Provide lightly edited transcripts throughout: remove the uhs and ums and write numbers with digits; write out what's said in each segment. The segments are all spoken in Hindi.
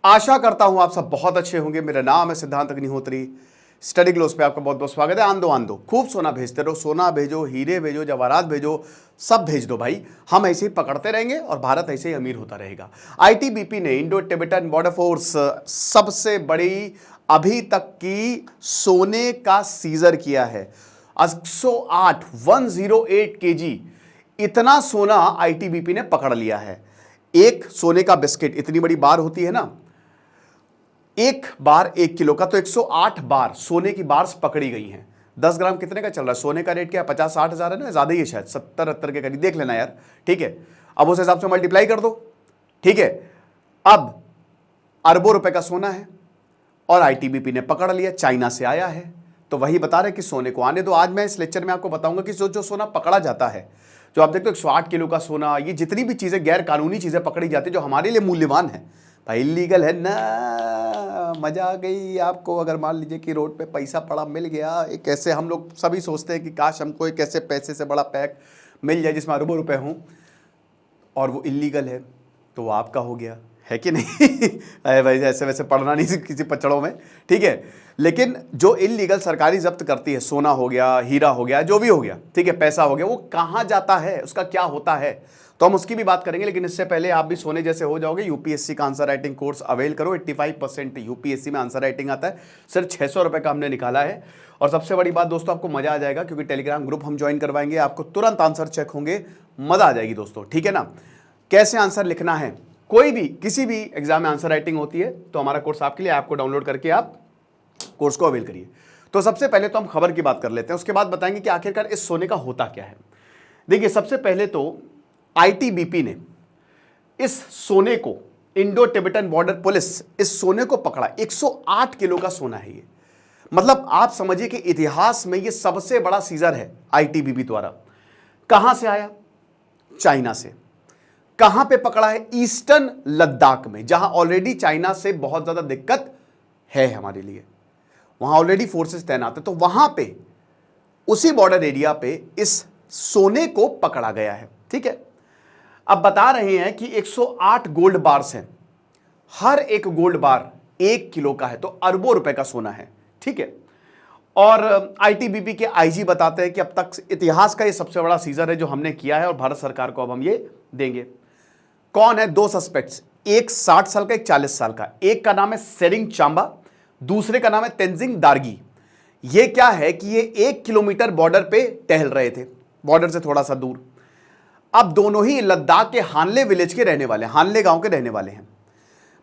आशा करता हूं आप सब बहुत अच्छे होंगे। मेरा नाम है सिद्धांत अग्निहोत्री। स्टडी ग्लोस पे आपका बहुत बहुत स्वागत है। आंदो खूब सोना भेजते रहो, सोना भेजो, हीरे भेजो, जवाहरात भेजो, सब भेज दो भाई। हम ऐसे ही पकड़ते रहेंगे और भारत ऐसे ही अमीर होता रहेगा। आईटीबीपी ने, इंडो तिब्बतन बॉर्डर फोर्स, सबसे बड़ी अभी तक की सोने का सीजर किया है। 108 केजी इतना सोना आईटीबीपी ने पकड़ लिया है। एक सोने का बिस्किट, इतनी बड़ी बार होती है ना, एक बार 1 किलो का, तो 108 बार सोने की बार्स पकड़ी गई हैं। 10 ग्राम कितने का चल रहा है? सोने का रेट क्या है? 50-60 हजार है ना, ज्यादा ही है शायद, 70-80 के करीब, देख लेना यार। ठीक है, अब उस हिसाब से मल्टीप्लाई कर दो। ठीक है, अब अरबों रुपए का सोना है और आईटीबीपी ने पकड़ लिया, चाइना से आया है। तो वही बता रहे कि सोने को आने दो। आज मैं इस लेक्चर में आपको बताऊंगा कि जो सोना पकड़ा जाता है, जो आप देखते हो 108 किलो का सोना, ये जितनी भी चीजें गैर कानूनी चीजें पकड़ी जाती है जो हमारे लिए मूल्यवान है, भाई इलीगल है ना। मजा आ गई आपको अगर मान लीजिए कि रोड पे पैसा पड़ा मिल गया। एक ऐसे हम लोग सभी सोचते हैं कि काश हमको एक ऐसे पैसे से बड़ा पैक मिल जाए जिसमें अरबों रुपए हों, और वो इलीगल है, तो वो आपका हो गया है कि नहीं? अरे भाई ऐसे वैसे पढ़ना नहीं किसी पचड़ों में, ठीक है। लेकिन जो इलीगल सरकारी जब्त करती है, सोना हो गया, हीरा हो गया, जो भी हो गया, ठीक है, पैसा हो गया, वो कहाँ जाता है, उसका क्या होता है, तो हम उसकी भी बात करेंगे। लेकिन इससे पहले आप भी सोने जैसे हो जाओगे, यूपीएससी का आंसर राइटिंग कोर्स अवेल करो। 85% यूपीएससी में आंसर राइटिंग आता है, सिर्फ 600 रुपए का हमने निकाला है। और सबसे बड़ी बात दोस्तों, आपको मजा आ जाएगा क्योंकि टेलीग्राम ग्रुप हम ज्वाइन करवाएंगे, आपको तुरंत आंसर चेक होंगे, मजा आ जाएगी दोस्तों, ठीक है ना। कैसे आंसर लिखना है, कोई भी किसी भी एग्जाम में आंसर राइटिंग होती है, तो हमारा कोर्स आपके लिए, ऐप को डाउनलोड करके आप कोर्स को अवेल करिए। तो सबसे पहले तो हम खबर की बात कर लेते हैं, उसके बाद बताएंगे कि आखिरकार इस सोने का होता क्या है। देखिए, सबसे पहले तो आईटीबीपी ने इस सोने को, इंडो तिब्बतन बॉर्डर पुलिस इस सोने को पकड़ा। 108 किलो का सोना है ये। मतलब आप समझिए कि इतिहास में ये सबसे बड़ा सीजर है आईटीबीपी द्वारा। कहां से आया? चाइना से। कहां पे पकड़ा है? ईस्टर्न लद्दाख में, जहां ऑलरेडी चाइना से बहुत ज्यादा दिक्कत है हमारे लिए, वहां ऑलरेडी फोर्सेस तैनात है। तो वहां पे, उसी बॉर्डर एरिया पे इस सोने को पकड़ा गया है, ठीक है। अब बता रहे हैं कि 108 गोल्ड बार्स हैं, हर एक गोल्ड बार 1 किलो का है, तो अरबों रुपए का सोना है, ठीक है। और आईटीबीपी के आईजी बताते हैं कि अब तक इतिहास का ये सबसे बड़ा सीजर है जो हमने किया है, और भारत सरकार को अब हम ये देंगे। कौन है? 2 सस्पेक्ट्स, एक 60 साल का, एक 40 साल का। एक का नाम है सेरिंग चांबा, दूसरे का नाम है तेंजिंग दार्गी। ये क्या है कि ये 1 किलोमीटर बॉर्डर पे टहल रहे थे, बॉर्डर से थोड़ा सा दूर। अब दोनों ही लद्दाख के हानले विलेज के रहने वाले, हानले गांव के रहने वाले हैं।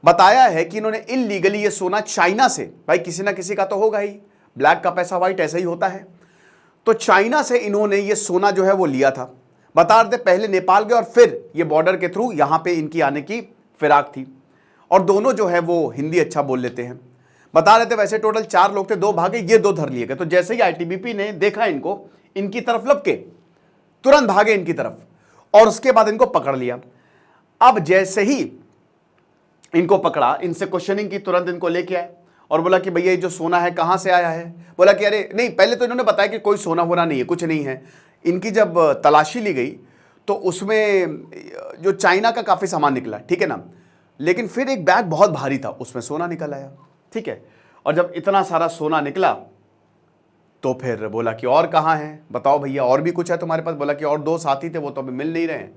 बताया है कि इन्होंने इलीगली ये सोना चाइना से, भाई किसी ना किसी का तो होगा ही, ब्लैक का पैसा व्हाइट ऐसा ही होता है, तो चाइना से इन्होंने ये सोना जो है वो लिया था। बता रहे थे पहले नेपाल गए और फिर ये बॉर्डर के थ्रू यहां पे इनकी आने की फिराक थी। और दोनों जो है वो हिंदी अच्छा बोल लेते हैं। बता रहे थे वैसे टोटल 4 लोग थे, 2 भागे, ये 2 धर लिए गए। तो जैसे ही आईटीबीपी ने देखा इनको, इनकी तरफ लपके, तुरंत भागे इनकी तरफ, और उसके बाद इनको पकड़ लिया। अब जैसे ही इनको पकड़ा, इनसे क्वेश्चनिंग की, तुरंत इनको लेके आए और बोला कि भैया ये जो सोना है कहां से आया है? बोला कि अरे नहीं, पहले तो इन्होंने बताया कि कोई सोना वोना नहीं है, कुछ नहीं है। इनकी जब तलाशी ली गई तो उसमें जो चाइना का काफी सामान निकला, ठीक है ना, लेकिन फिर एक बैग बहुत भारी था, उसमें सोना निकल आया, ठीक है। और जब इतना सारा सोना निकला तो फिर बोला कि और कहाँ है, बताओ भैया और भी कुछ है तुम्हारे पास? बोला कि और 2 साथी थे, वो तो अभी मिल नहीं रहे हैं,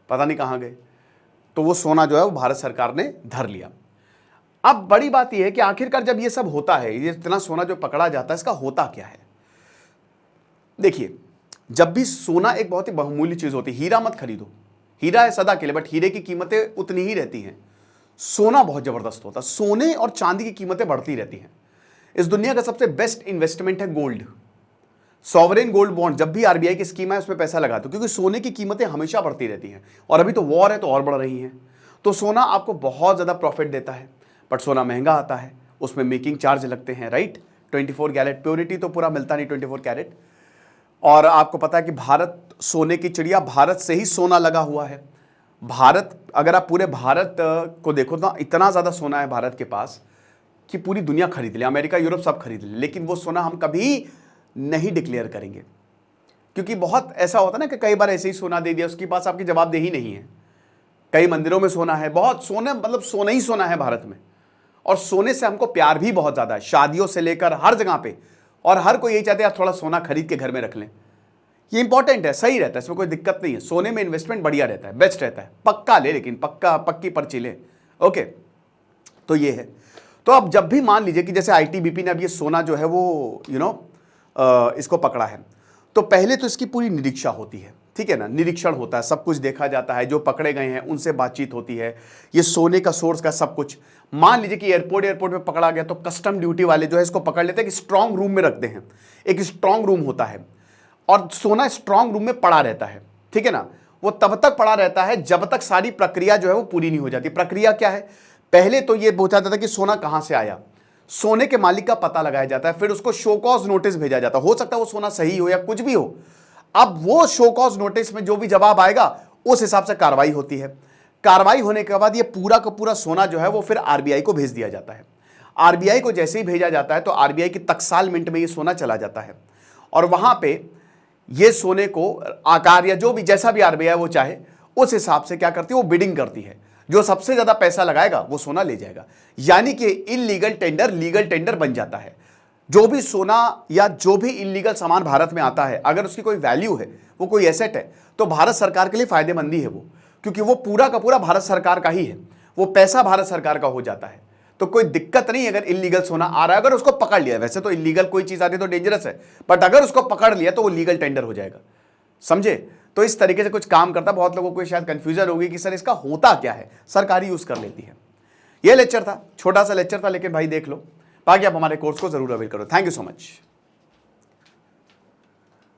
पता नहीं कहाँ गए। तो वो सोना जो है वो भारत सरकार ने धर लिया। अब बड़ी बात यह है कि आखिरकार जब ये सब होता है, ये इतना सोना जो पकड़ा जाता है, इसका होता क्या है? देखिए, जब भी सोना एक बहुत ही बहुमूल्य चीज होती है, हीरा मत खरीदो, हीरा है सदा के लिए, बट हीरे की कीमतें उतनी ही रहती हैं। सोना बहुत जबरदस्त होता है, सोने और चांदी की कीमतें बढ़ती रहती हैं। इस दुनिया का सबसे बेस्ट इन्वेस्टमेंट है गोल्ड। सॉवरेन गोल्ड बॉन्ड, जब भी आरबीआई की स्कीम है उसमें पैसा लगा दो, क्योंकि सोने की कीमतें हमेशा बढ़ती रहती हैं, और अभी तो वॉर है तो और बढ़ रही हैं। तो सोना आपको बहुत ज़्यादा प्रॉफिट देता है, बट सोना महंगा आता है, उसमें मेकिंग चार्ज लगते हैं, राइट। 24 कैरेट प्योरिटी तो पूरा मिलता नहीं, 24 कैरेट। और आपको पता है कि भारत सोने की चिड़िया, भारत से ही सोना लगा हुआ है। भारत, अगर आप पूरे भारत को देखो तो इतना ज़्यादा सोना है भारत के पास कि पूरी दुनिया खरीद ले, अमेरिका यूरोप सब खरीद ले, लेकिन वो सोना हम कभी नहीं डिक्लेयर करेंगे, क्योंकि बहुत ऐसा होता है ना कि कई बार ऐसे ही सोना दे दिया, उसके पास आपकी जवाबदेही नहीं है। कई मंदिरों में सोना है, बहुत सोना, मतलब सोना ही सोना है भारत में, और सोने से हमको प्यार भी बहुत ज्यादा है, शादियों से लेकर हर जगह पे, और हर कोई यही चाहते हैं थोड़ा सोना खरीद के घर में रख लें। ये इंपॉर्टेंट है, सही रहता है, इसमें कोई दिक्कत नहीं है। सोने में इन्वेस्टमेंट बढ़िया रहता है, बेस्ट रहता है। पक्का ले, लेकिन पक्की पर्ची ले। ओके, तो ये है। तो अब जब भी मान लीजिए कि जैसे आईटीबीपी ने अब ये सोना जो है वो इसको पकड़ा है, तो पहले तो इसकी पूरी निरीक्षा होती है, ठीक है ना, निरीक्षण होता है, सब कुछ देखा जाता है, जो पकड़े गए हैं उनसे बातचीत होती है, ये सोने का सोर्स का सब कुछ। मान लीजिए कि एयरपोर्ट में पकड़ा गया, तो कस्टम ड्यूटी वाले जो है इसको पकड़ लेते हैं, कि स्ट्रांग रूम में रखते हैं, एक स्ट्रांग रूम होता है, और सोना स्ट्रांग रूम में पड़ा रहता है, ठीक है ना। वो तब तक पड़ा रहता है जब तक सारी प्रक्रिया जो है वो पूरी नहीं हो जाती। प्रक्रिया क्या है? पहले तो ये पूछा जाता था कि सोना कहां से आया, सोने के मालिक का पता लगाया जाता है, फिर उसको शो कॉज नोटिस भेजा जाता है। हो सकता है वो सोना सही हो या कुछ भी हो, अब वो शो कॉज नोटिस में जो भी जवाब आएगा उस हिसाब से कार्रवाई होती है। कार्रवाई होने के बाद ये पूरा का पूरा सोना जो है वो फिर आरबीआई को भेज दिया जाता है। आरबीआई को जैसे ही भेजा जाता है तो आरबीआई की तत्काल मिनट में ये सोना चला जाता है, और वहां पे ये सोने को आकार या जो भी जैसा भी आरबीआई वो चाहे उस हिसाब से क्या करती है, वो बिडिंग करती है। जो सबसे ज्यादा पैसा लगाएगा वो सोना ले जाएगा। यानी कि इलीगल टेंडर लीगल टेंडर बन जाता है। जो भी सोना या जो भी इलीगल सामान भारत में आता है, अगर उसकी कोई वैल्यू है, वो कोई एसेट है, तो भारत सरकार के लिए फायदेमंद ही है वो, क्योंकि वो पूरा का पूरा भारत सरकार का ही है, वो पैसा भारत सरकार का हो जाता है। तो कोई दिक्कत नहीं अगर इलीगल सोना आ रहा है, अगर उसको पकड़ लिया। वैसे तो इलीगल कोई चीज आती है तो डेंजरस है, बट अगर उसको पकड़ लिया तो वो लीगल टेंडर हो जाएगा। समझे? तो इस तरीके से कुछ काम करता। बहुत लोगों को शायद कंफ्यूजन होगी कि सर इसका होता क्या है, सरकारी यूज कर लेती है। ये लेक्चर था, छोटा सा लेक्चर था, लेकिन भाई देख लो। बाकी आप हमारे कोर्स को जरूर अवेल करो। Thank you so much.